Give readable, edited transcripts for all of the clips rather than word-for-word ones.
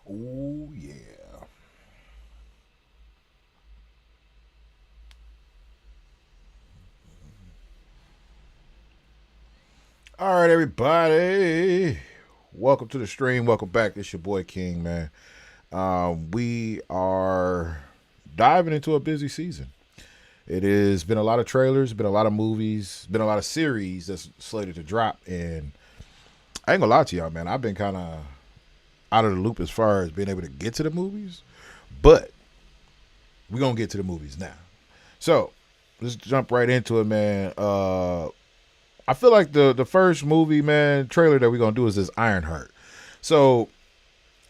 Oh yeah. All right, everybody. Welcome to the stream. Welcome back. It's your boy King, man. We are diving into a busy season. It has been a lot of trailers, been a lot of movies, been a lot of series that's slated to drop, and I ain't gonna lie to y'all, man. I've been kind of out of the loop as far as being able to get to the movies, but we're gonna get to the movies now. So let's jump right into it, man. I feel like the first movie, man, trailer that we're gonna do is this Ironheart. So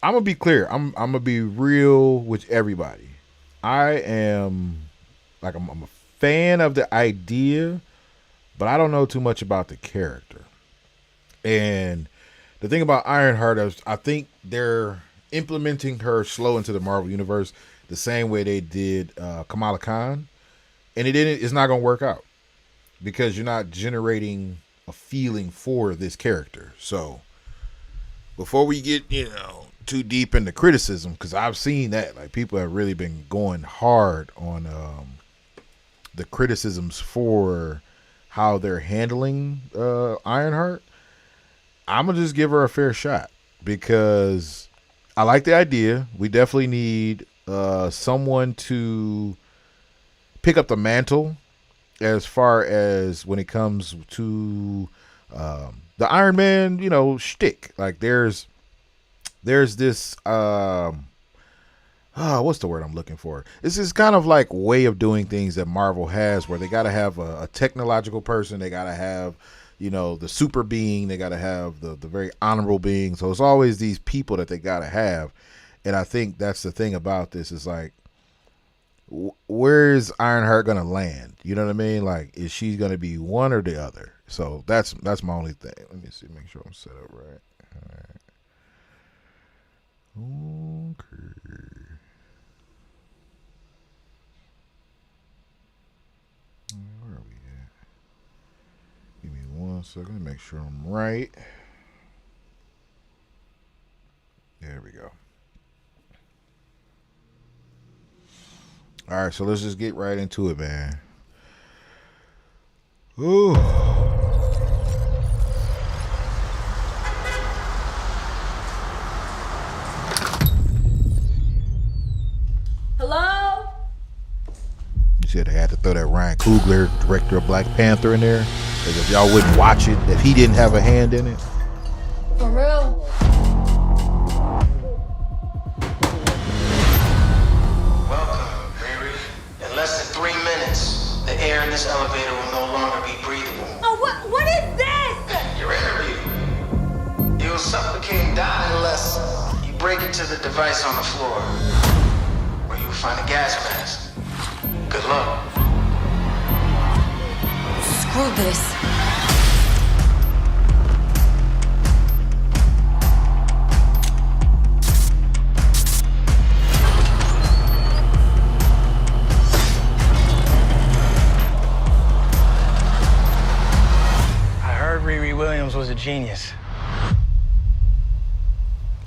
I'm gonna be clear. I'm gonna be real with everybody. I am I'm a fan of the idea, but I don't know too much about the character. And the thing about Ironheart is, I think they're implementing her slow into the Marvel universe the same way they did Kamala Khan, and it's not gonna work out because you're not generating a feeling for this character. So before we get too deep into criticism, because I've seen that like people have really been going hard on the criticisms for how they're handling Ironheart. I'm gonna just give her a fair shot because I like the idea. We definitely need someone to pick up the mantle as far as when it comes to the Iron Man, shtick. Like there's this what's the word I'm looking for? It's this kind of like way of doing things that Marvel has where they gotta have a technological person, they gotta have, the super being, they gotta have the very honorable being. So it's always these people that they gotta have. And I think that's the thing about this is like, where is Ironheart gonna land? You know what I mean? Like, is she gonna be one or the other? So that's my only thing. Let me see, make sure I'm set up right. All right. Okay. Where are we at? Give me 1 second to make sure I'm right. There we go. All right, so let's just get right into it, man. Ooh. Hello? You said they had to throw that Ryan Coogler, director of Black Panther, in there, as if y'all wouldn't watch it, if he didn't have a hand in it. For real? The air in this elevator will no longer be breathable. Oh, what is this? Your interview. You'll suffocate and die unless you break into the device on the floor, where you will find a gas mask. Good luck. Screw this. Riri Williams was a genius.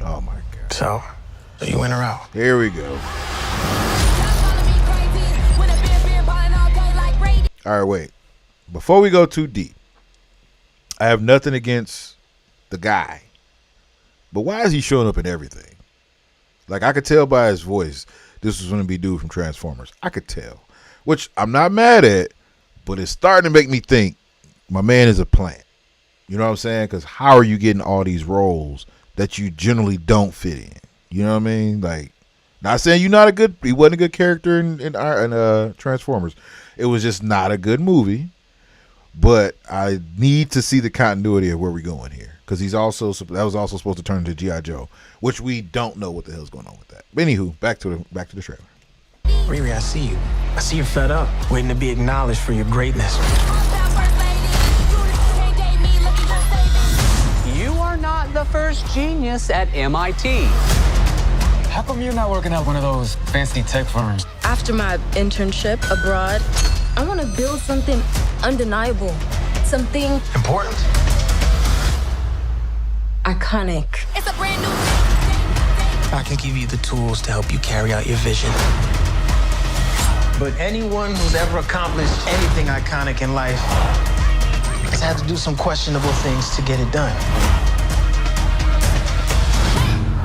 Oh my God. So you in or out? Here we go. All right, wait. Before we go too deep, I have nothing against the guy, but why is he showing up in everything? Like, I could tell by his voice this was going to be dude from Transformers. I could tell, which I'm not mad at, but it's starting to make me think my man is a plant. You know what I'm saying? Because how are you getting all these roles that you generally don't fit in? You know what I mean? Like, not saying he wasn't a good character in Transformers. It was just not a good movie. But I need to see the continuity of where we're going here, because that was also supposed to turn into G.I. Joe, which we don't know what the hell's going on with that. But anywho, back to the trailer. Riri, I see you. I see you're fed up, waiting to be acknowledged for your greatness. You are not the first genius at MIT. How come you're not working at one of those fancy tech firms? After my internship abroad, I want to build something undeniable. Something Important? iconic. It's a brand new. I can give you the tools to help you carry out your vision. But anyone who's ever accomplished anything iconic in life has had to do some questionable things to get it done.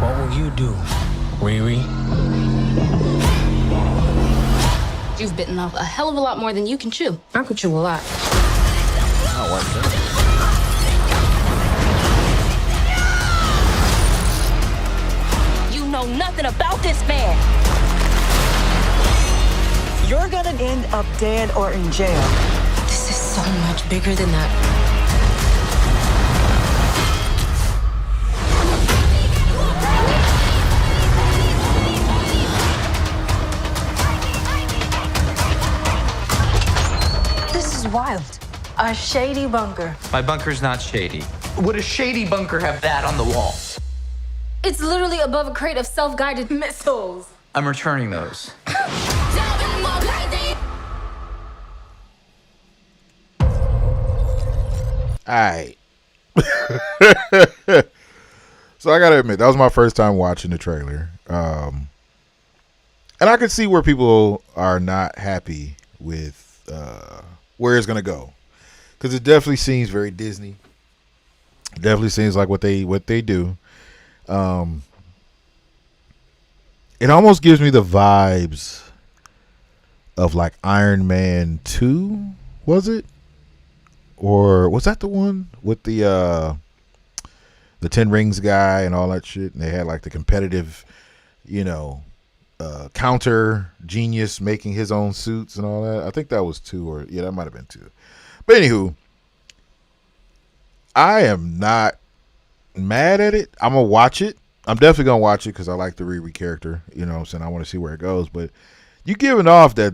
What will you do, Riri? You've bitten off a hell of a lot more than you can chew. I could chew a lot. I like that. You know nothing about this man. You're gonna end up dead or in jail. This is so much bigger than that. This is wild. A shady bunker. My bunker's not shady. Would a shady bunker have that on the wall? It's literally above a crate of self-guided missiles. I'm returning those. Alright. So I gotta admit, that was my first time watching the trailer. And I could see where people are not happy with where it's gonna go. Because it definitely seems very Disney. It definitely seems like what they do. It almost gives me the vibes of like Iron Man 2, was it? Or was that the one with the 10 Rings guy and all that shit? And they had like the competitive, counter genius making his own suits and all that. I think that was 2, or yeah, that might have been 2. But anywho, I am not mad at it. I'm gonna watch it. I'm definitely gonna watch it because I like the Riri character. You know what I'm saying? I want to see where it goes. But you giving off that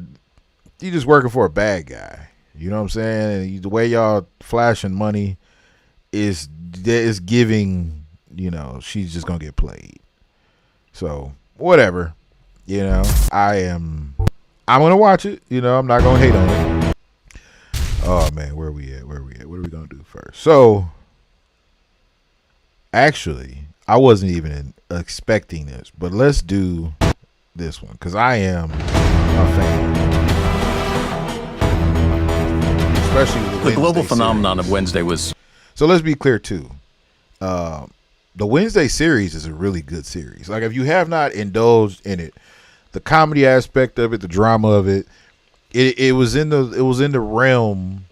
you just working for a bad guy. You know what I'm saying? And the way y'all flashing money is giving, she's just gonna get played. So whatever. I'm gonna watch it. I'm not gonna hate on it. Oh man, where are we at? What are we gonna do first? So actually, I wasn't even expecting this, but let's do this one because I am a fan. Especially the global phenomenon of Wednesday was. So let's be clear too. The Wednesday series is a really good series. Like if you have not indulged in it, the comedy aspect of it, the drama of it, it was in the realm,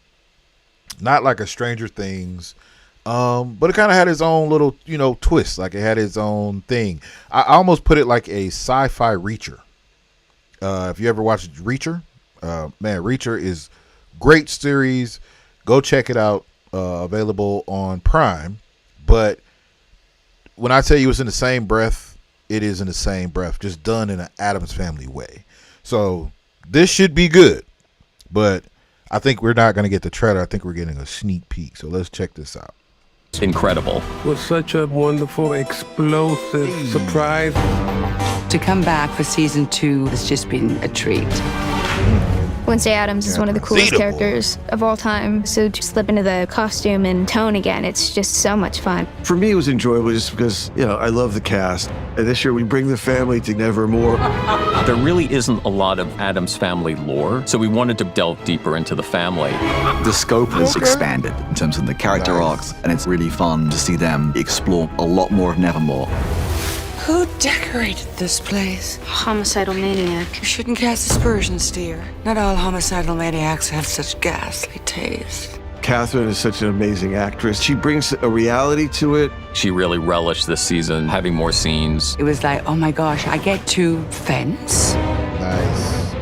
not like a Stranger Things, but it kind of had its own little twist. Like it had its own thing. I almost put it like a sci-fi Reacher. If you ever watched Reacher, man, Reacher is great series. Go check it out. Available on Prime. But when I tell you it's in the same breath, it is in the same breath, just done in an Addams Family way. So this should be good, but I think we're not going to get the trailer. I think we're getting a sneak peek. So let's check this out. Incredible. Was such a wonderful, explosive surprise. To come back for season 2 has just been a treat. Wednesday Addams is one of the coolest characters of all time. So to slip into the costume and tone again, it's just so much fun. For me, it was enjoyable just because, I love the cast. And this year we bring the family together more. There really isn't a lot of Addams Family lore, so we wanted to delve deeper into the family. The scope has expanded in terms of the character arcs, and it's really fun to see them explore a lot more of Nevermore. Who decorated this place? Homicidal maniac. You shouldn't cast aspersions, dear. Not all homicidal maniacs have such ghastly taste. Catherine is such an amazing actress. She brings a reality to it. She really relished this season, having more scenes. It was like, oh my gosh, I get to fence. Nice.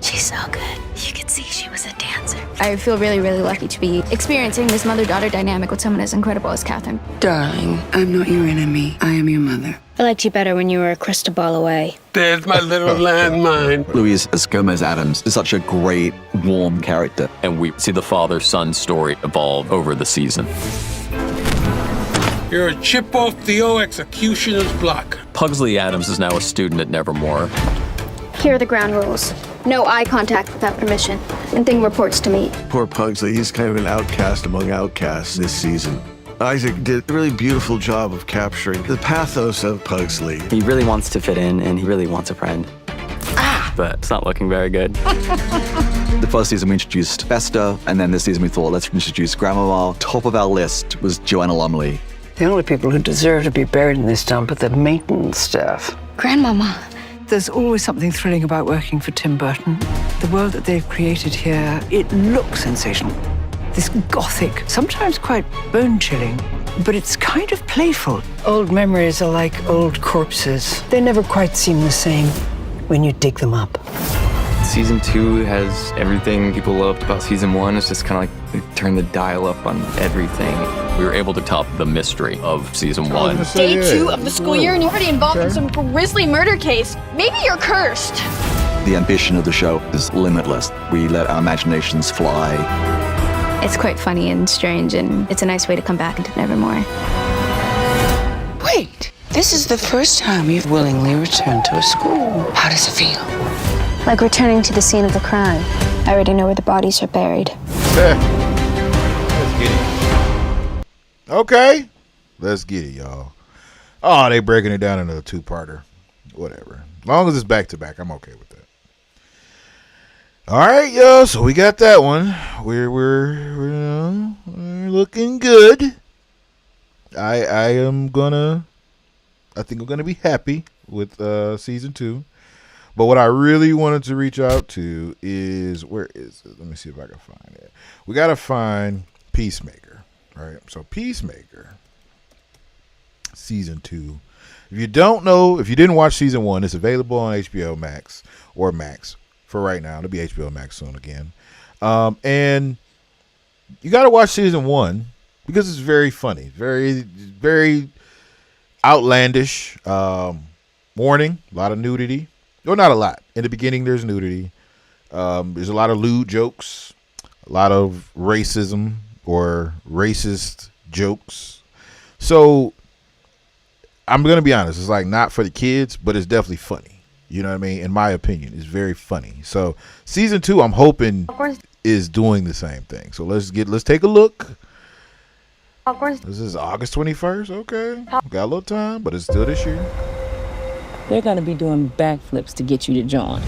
She's so good. You could see she was a dancer. I feel really, really lucky to be experiencing this mother-daughter dynamic with someone as incredible as Catherine. Darling, I'm not your enemy. I am your mother. I liked you better when you were a crystal ball away. There's my little landmine. Louise as Gomez Addams is such a great, warm character. And we see the father-son story evolve over the season. You're a chip off the executioner's block. Pugsley Addams is now a student at Nevermore. Here are the ground rules. No eye contact without permission. And thing reports to me. Poor Pugsley, he's kind of an outcast among outcasts this season. Isaac did a really beautiful job of capturing the pathos of Pugsley. He really wants to fit in, and he really wants a friend. But it's not looking very good. The first season we introduced Festa, and then this season we thought, let's introduce Grandmama. Top of our list was Joanna Lumley. The only people who deserve to be buried in this dump are the maintenance staff. Grandmama. There's always something thrilling about working for Tim Burton. The world that they've created here, it looks sensational. This gothic, sometimes quite bone-chilling, but it's kind of playful. Old memories are like old corpses. They never quite seem the same when you dig them up. Season 2 has everything people loved about season 1. It's just kind of like they turned the dial up on everything. We were able to top the mystery of season 1. Day 2 of the school year, and you're already involved in some grisly murder case. Maybe you're cursed. The ambition of the show is limitless. We let our imaginations fly. It's quite funny and strange, and it's a nice way to come back into Nevermore. Wait, this is the first time you've willingly returned to a school. How does it feel? Like returning to the scene of the crime. I already know where the bodies are buried. Let's get it. Okay. Let's get it, y'all. Oh, they breaking it down into a two-parter. Whatever. As long as it's back-to-back, I'm okay with that. All right, yo. So we got that one. We're looking good. I think I'm gonna be happy with season 2. But what I really wanted to reach out to is, where is it? Let me see if I can find it. We got to find Peacemaker, right? So Peacemaker, season 2. If you don't know, if you didn't watch season 1, it's available on HBO Max or Max for right now. It'll be HBO Max soon again. And you got to watch season 1 because it's very funny, very, very outlandish. Warning, a lot of nudity. Well, not a lot. In the beginning, there's nudity. There's a lot of lewd jokes, a lot of racism or racist jokes. So I'm going to be honest. It's like not for the kids, but it's definitely funny. You know what I mean? In my opinion, it's very funny. So season 2, I'm hoping is doing the same thing. So let's take a look. This is August 21st. Okay. Got a little time, but it's still this year. They're going to be doing backflips to get you to join.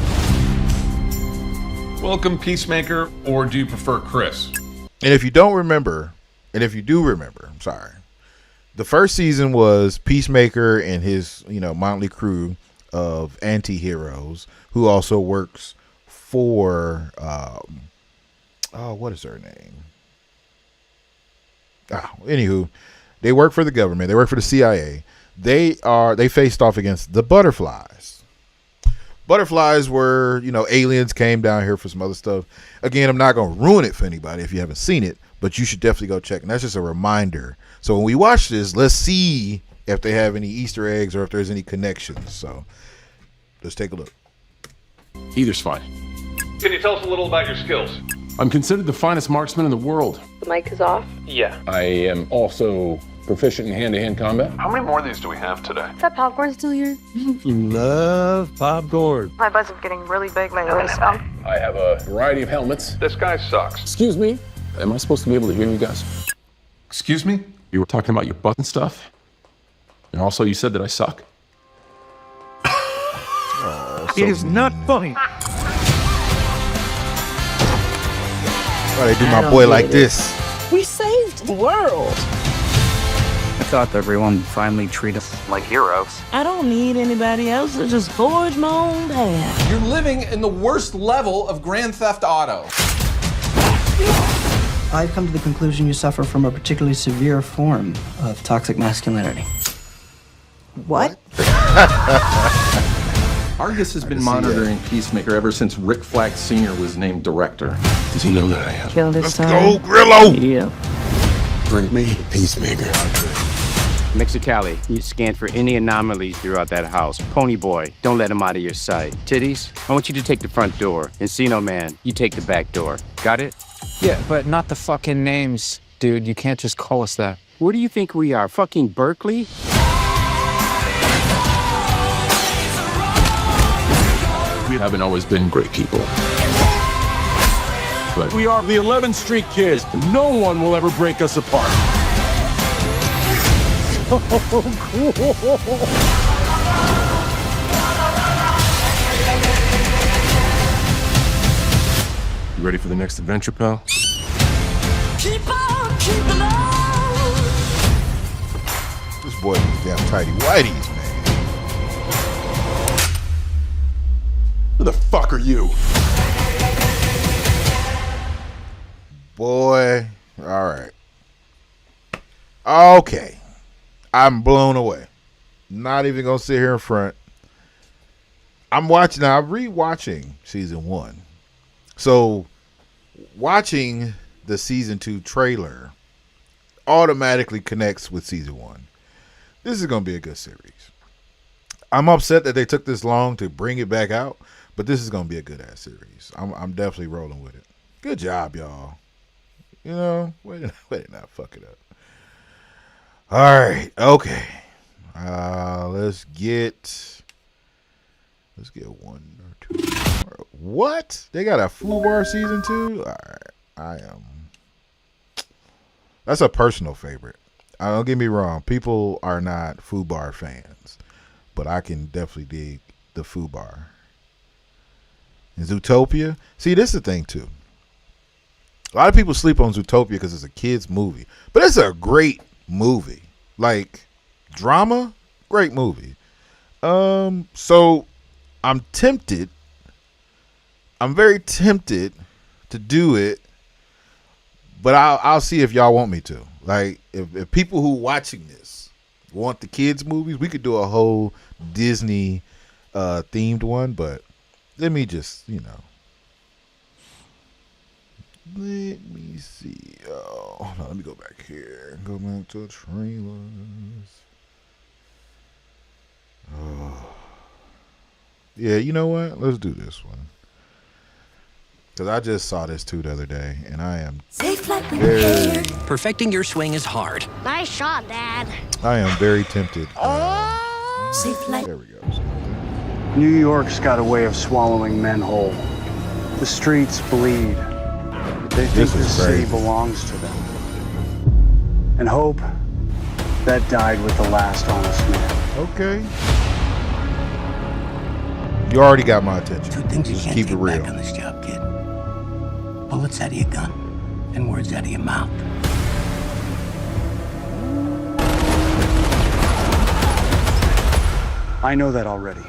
Welcome, Peacemaker, or do you prefer Chris? And if you don't remember, and if you do remember, I'm sorry. The first season was Peacemaker and his, motley crew of anti-heroes who also works for, what is her name? Anywho, they work for the government. They work for the CIA. They faced off against the Butterflies. Butterflies were, aliens came down here for some other stuff. Again, I'm not going to ruin it for anybody if you haven't seen it, but you should definitely go check. And that's just a reminder. So when we watch this, let's see if they have any Easter eggs or if there's any connections. So let's take a look. Either's fine. Can you tell us a little about your skills? I'm considered the finest marksman in the world. The mic is off? Yeah. I am also proficient in hand-to-hand combat. How many more of these do we have today? Is that popcorn still here? Love popcorn. My buzz is getting really big lately, so. I have a variety of helmets. This guy sucks. Excuse me? Am I supposed to be able to hear you guys? Excuse me? You were talking about your butt and stuff? And also you said that I suck? It is not funny. Why they do my boy like this? We saved the world. I thought everyone finally treat us like heroes. I don't need anybody else to just forge my own path. You're living in the worst level of Grand Theft Auto. I've come to the conclusion you suffer from a particularly severe form of toxic masculinity. What? Argus has been monitoring Peacemaker ever since Rick Flag Sr. was named director. Does he know that I have? Kill this time. Go, Grillo! Yeah. Bring me Peacemaker. Mexicali, you scan for any anomalies throughout that house. Pony Boy, don't let him out of your sight. Titties, I want you to take the front door. Encino Man, you take the back door. Got it? Yeah, but not the fucking names, dude. You can't just call us that. Where do you think we are? Fucking Berkeley? We haven't always been great people. But we are the 11th Street Kids. No one will ever break us apart. You ready for the next adventure, pal? Keep on keeping on. This boy is damn tighty whities, man. Who the fuck are you? Boy, all right. Okay. I'm blown away. Not even gonna sit here in front. I'm rewatching season 1. So watching the season 2 trailer automatically connects with season 1. This is gonna be a good series. I'm upset that they took this long to bring it back out, but this is gonna be a good ass series. I'm definitely rolling with it. Good job, y'all. You know, way to not fuck it up. All right, okay. Let's get one or two more. What? They got a FUBAR season 2? All right, that's a personal favorite. Don't get me wrong. People are not FUBAR fans, but I can definitely dig the FUBAR. And Zootopia. See, this is the thing too. A lot of people sleep on Zootopia because it's a kid's movie, but it's a great movie. Like drama, great movie. So I'm tempted. I'm very tempted to do it, but I'll see if y'all want me to. Like if people who watching this want the kids movies, we could do a whole Disney themed one. But let me just, let me see. Oh, hold on, let me go back here. Go back to the trailers. Oh. Yeah, you know what? Let's do this one. Because I just saw this too the other day, and I am very... Perfecting your swing is hard. Nice shot, Dad. I am very tempted. There we go. New York's got a way of swallowing men whole. The streets bleed. They think this city belongs to them. And hope, that died with the last honest man. Okay. You already got my attention. Two things you Just can't keep it take real. back on this job, kid. Bullets out of your gun and words out of your mouth. I know that already.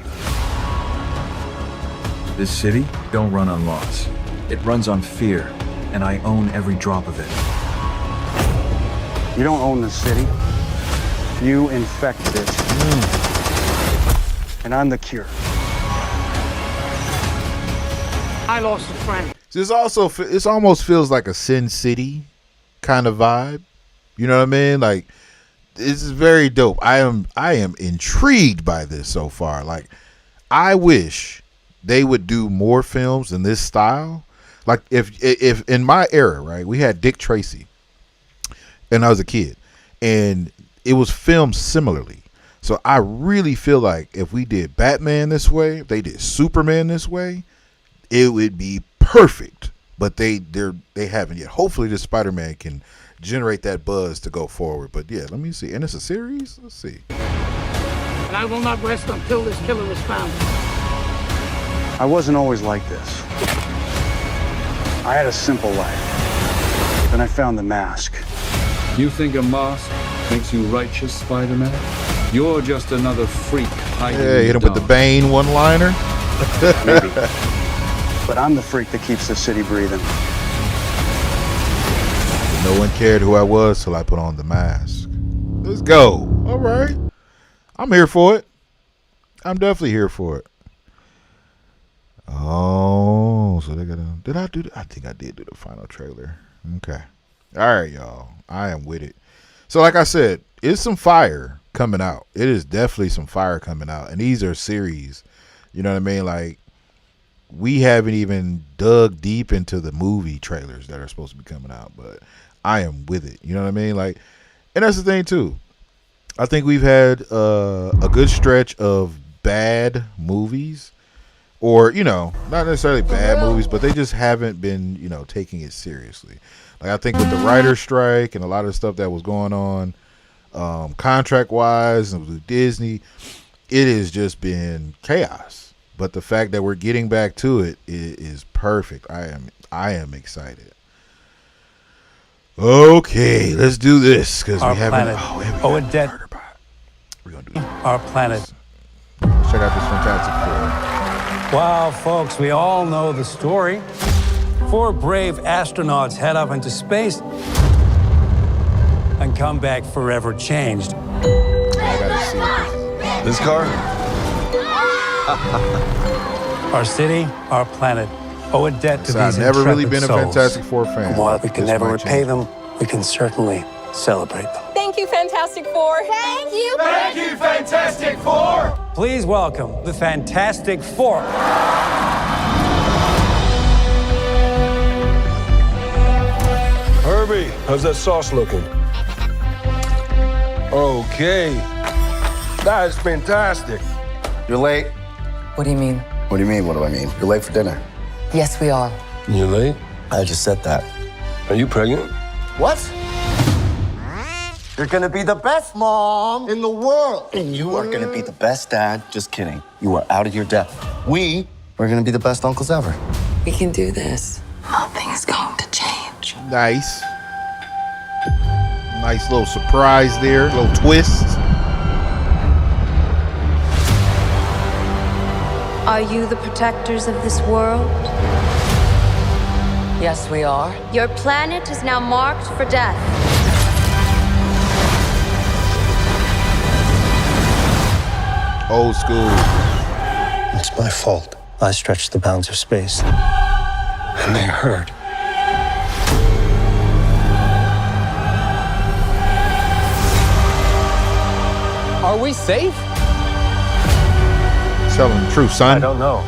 This city don't run on loss. It runs on fear, and I own every drop of it. You don't own the city. You infected it. And I'm the cure. I lost a friend. This almost feels like a Sin City kind of vibe. You know what I mean? Like, this is very dope. I am intrigued by this so far. Like, I wish they would do more films in this style. Like, if in my era, right, we had Dick Tracy, and I was a kid, and it was filmed similarly. So I really feel like if we did Batman this way, if they did Superman this way, it would be perfect. But they haven't yet. Hopefully this Spider-Man can generate that buzz to go forward. But yeah, let me see. And it's a series? Let's see. And I will not rest until this killer is found. I wasn't always like this. I had a simple life. Then I found the mask. You think a mask makes you righteous, Spider-Man? You're just another freak hiding in the hit him with the Bane one-liner. Maybe. But I'm the freak that keeps the city breathing. No one cared who I was till I put on the mask. Let's go. All right. I'm here for it. I'm definitely here for it. Oh, so they got to... Did I do... I think I did do the final trailer. Okay. All right, y'all. I am with it. So like I said, it's some fire coming out. It is definitely some fire coming out. And these are series. You know what I mean? Like, we haven't even dug deep into the movie trailers that are supposed to be coming out, but I am with it. You know what I mean? Like, and that's the thing too. I think we've had a good stretch of bad movies, or not necessarily bad movies, but they just haven't been taking it seriously. Like I think with the writer's strike and a lot of stuff that was going on, contract wise and with Disney. It has just been chaos. But the fact that we're getting back to it is perfect. I am excited. Okay, let's do this because we haven't. Oh, a debt. We're gonna do this. Our planet. Check out this Fantastic Four. Wow, folks, we all know the story. 4 brave astronauts head up into space and come back forever changed. I gotta see this car. Our city, our planet, owe a debt to So these I've never really intrepid been a souls. Fantastic Four fan. And while we can This never might repay change. them, we can certainly celebrate them. Thank you, Fantastic Four. Thank you. Thank you, Fantastic Four. Please welcome the Fantastic Four. Herbie, how's that sauce looking? Okay. That is fantastic. You're late. What do you mean? What do you mean, what do I mean? You're late for dinner. Yes, we are. You late? I just said that. Are you pregnant? What? You're gonna be the best mom in the world. And you are gonna be the best dad. Just kidding. You are out of your depth. We are gonna be the best uncles ever. We can do this. Nothing's going to change. Nice. Nice little surprise there, little twist. Are you the protectors of this world? Yes, we are. Your planet is now marked for death. Old school. It's my fault. I stretched the bounds of space. And they hurt. Are we safe? Telling the truth, son. I don't know.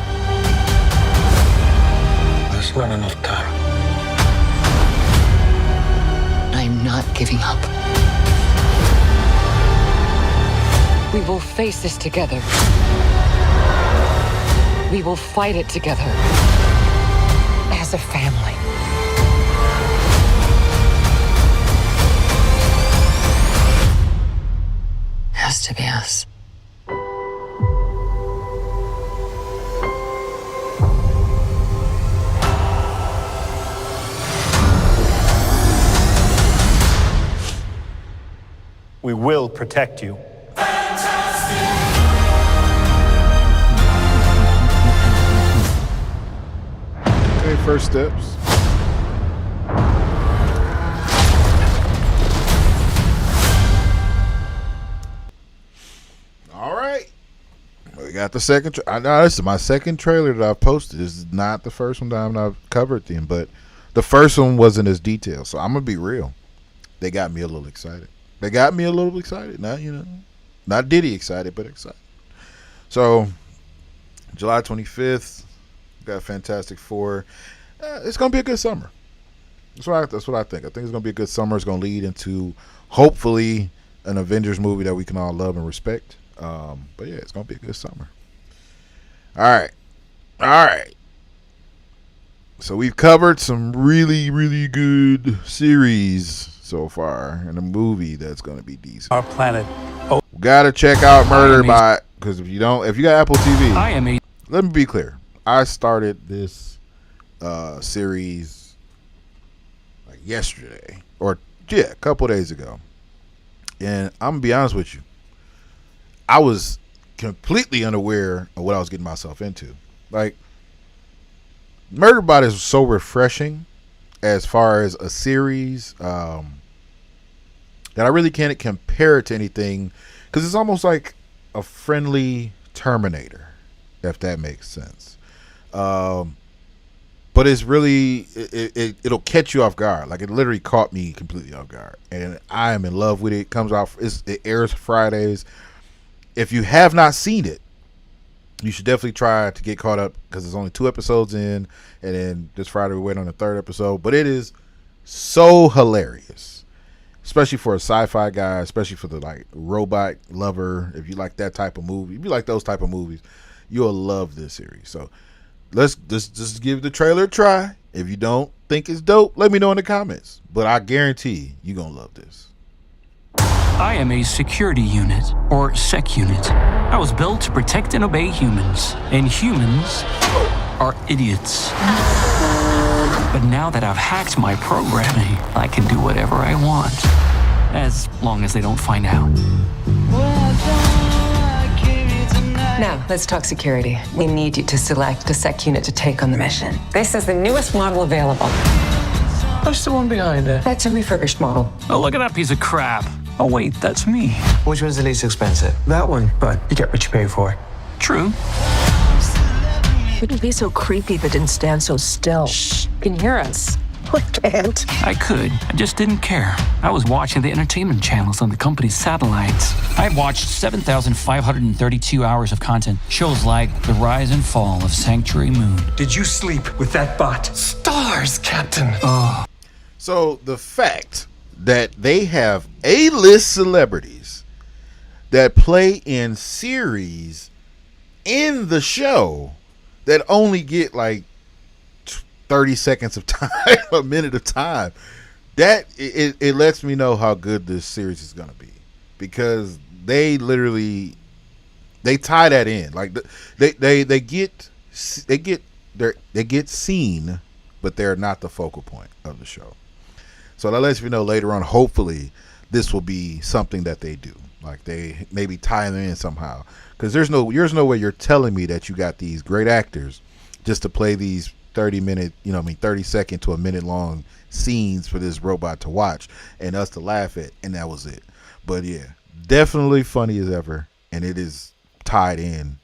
There's not enough time. I'm not giving up. We will face this together. We will fight it together. As a family. Has to be us. We will protect you. Okay, first steps. All right. We got the second. I know this is my second trailer that I've posted. This is not the first one that I've covered them, but the first one wasn't as detailed. So I'm gonna be real. They got me a little excited. Not, not Diddy excited, but excited. So, July 25th, got Fantastic Four. It's gonna be a good summer. That's what I think. I think it's gonna be a good summer. It's gonna lead into hopefully an Avengers movie that we can all love and respect. But yeah, it's gonna be a good summer. All right. So we've covered some really, really good series so far, and a movie that's gonna be decent. Our planet. Oh, gotta check out Murder by, because if you got Apple TV, let me be clear. I started this series like yesterday, or a couple days ago, and I'm gonna be honest with you. I was completely unaware of what I was getting myself into. Like, Murderbot is so refreshing as far as a series that I really can't compare it to anything, because it's almost like a friendly Terminator, if that makes sense. But it's really it'll catch you off guard. Like, it literally caught me completely off guard, and I am in love with it. It comes out. It airs Fridays. If you have not seen it, you should definitely try to get caught up, because there's only 2 episodes in, and then this Friday we wait on the 3rd episode. But it is so hilarious, especially for a sci-fi guy, especially for the like robot lover. If you like that type of movie, if you like those type of movies, you'll love this series. So let's just give the trailer a try. If you don't think it's dope, let me know in the comments. But I guarantee you're gonna love this. I am a security unit, or SEC unit. I was built to protect and obey humans, and humans are idiots. But now that I've hacked my programming, I can do whatever I want, as long as they don't find out. Now, let's talk security. We need you to select a SEC unit to take on the mission. This is the newest model available. What's the one behind it? That's a refurbished model. Oh, look at that piece of crap. Oh, wait, that's me. Which one's the least expensive? That one, but you get what you pay for. True. Wouldn't be so creepy if it didn't stand so still. Shh, you can hear us. I can't. I could. I just didn't care. I was watching the entertainment channels on the company's satellites. I'd watched 7,532 hours of content. Shows like The Rise and Fall of Sanctuary Moon. Did you sleep with that bot? Stars, Captain. Oh. So the fact that they have A-list celebrities that play in series in the show that only get like 30 seconds of time, a minute of time, that it lets me know how good this series is going to be, because they literally tie that in. Like they get seen, but they're not the focal point of the show. So that lets me know later on, hopefully this will be something that they do. Like they maybe tie them in somehow, because there's no way you're telling me that you got these great actors just to play these 30-second to a minute long scenes for this robot to watch and us to laugh at, and that was it. But yeah, definitely funny as ever, and it is tied in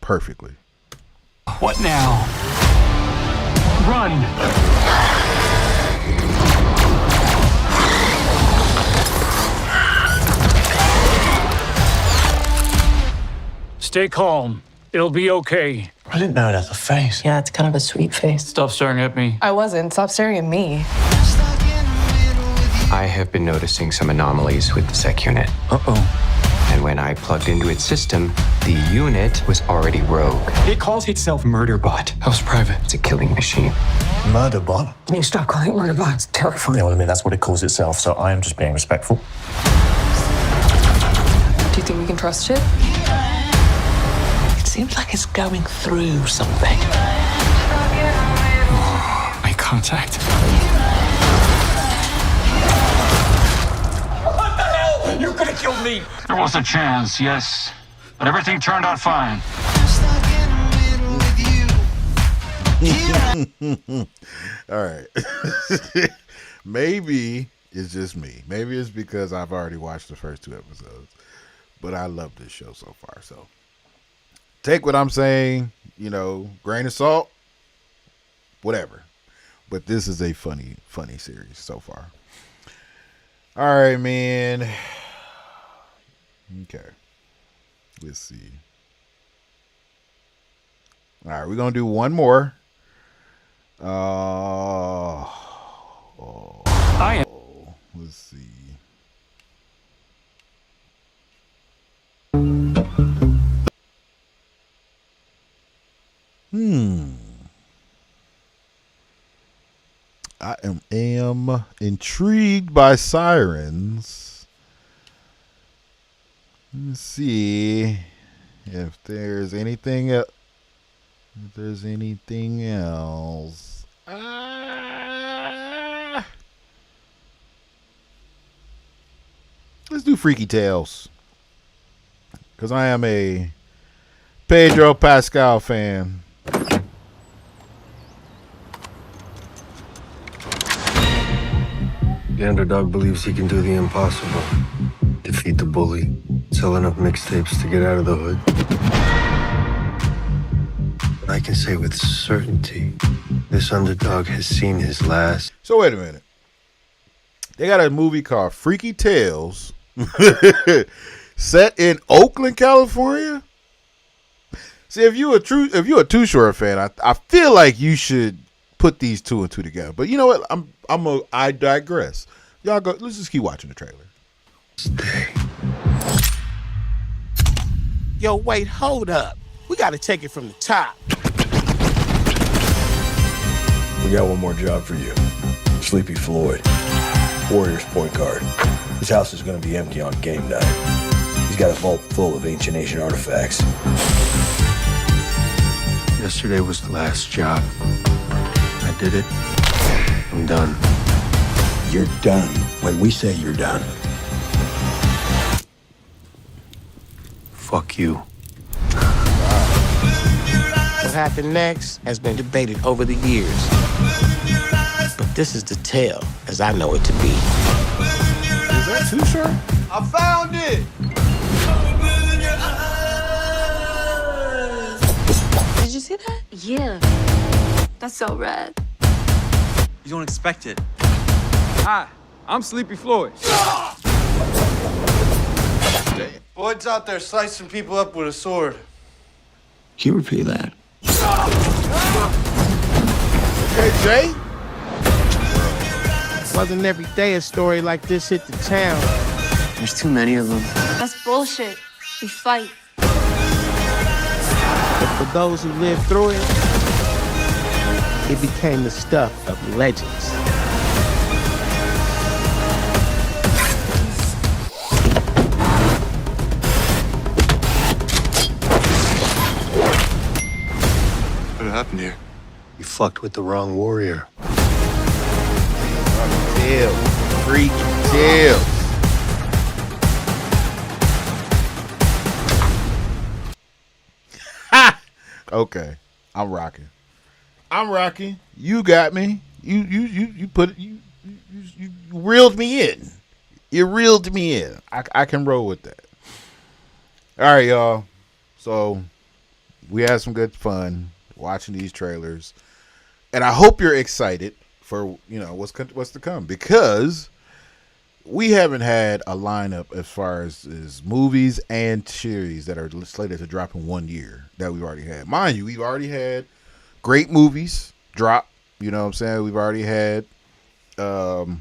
perfectly. What now? Run! Stay calm. It'll be okay. I didn't know it has a face. Yeah, it's kind of a sweet face. Stop staring at me. I wasn't. Stop staring at me. I have been noticing some anomalies with the SEC unit. Uh-oh. And when I plugged into its system, the unit was already rogue. It calls itself Murderbot. House private. It's a killing machine. Murderbot? Can you stop calling it Murderbot? It's terrifying. You know what I mean? That's what it calls itself, so I am just being respectful. Do you think we can trust it? It seems like it's going through something. Eye contact. What the hell? You could have killed me. There was a chance, yes. But everything turned out fine. All right. Maybe it's just me. Maybe it's because I've already watched the first 2 episodes. But I love this show so far. So take what I'm saying, grain of salt, whatever. But this is a funny series so far. All right, man. Okay. Let's see. All right, we're going to do one more. Let's see. I am intrigued by Sirens. Let's see if there's anything else. Let's do Freaky Tales, because I am a Pedro Pascal fan. The underdog believes he can do the impossible. Defeat the bully, sell enough mixtapes to get out of the hood. But I can say with certainty, this underdog has seen his last. So wait a minute. They got a movie called Freaky Tales set in Oakland, California. See, if you're a Too Short fan, I feel like you should put these 2 and 2 together. But you know what? I digress. Y'all go. Let's just keep watching the trailer. Yo, wait, hold up. We got to take it from the top. We got one more job for you. Sleepy Floyd, Warriors point guard. His house is going to be empty on game night. He's got a vault full of ancient Asian artifacts. Yesterday was the last job. I did it. I'm done. You're done when we say you're done. Fuck you. What happened next has been debated over the years. But this is the tale as I know it to be. Is that Too Short? I found it! Did you see that? Yeah. That's so rad. You don't expect it. Hi, I'm Sleepy Floyd. Boyd's out there slicing people up with a sword. Can you repeat that? Hey, Jay? Wasn't every day a story like this hit the town. There's too many of them. That's bullshit. We fight. But for those who lived through it, it became the stuff of legends. What happened here? You fucked with the wrong warrior. Chill. Freak. Chill. Ha! Okay. I'm rocking. You got me. You put it. You reeled me in. You reeled me in. I can roll with that. All right, y'all. So we had some good fun watching these trailers, and I hope you're excited for what's to come, because we haven't had a lineup as far as movies and series that are slated to drop in 1 year that we've already had. Mind you, we've already had great movies drop. You know what I'm saying? We've already had the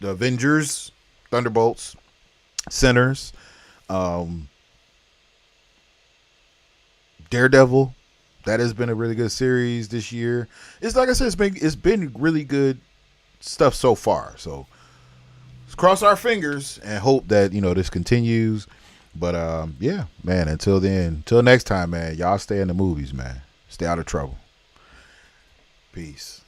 Avengers, Thunderbolts, Sinners, Daredevil. That has been a really good series this year. It's like I said, it's been really good stuff so far. So let's cross our fingers and hope that this continues. But yeah, man. Until next time, man. Y'all stay in the movies, man. Stay out of trouble. Peace.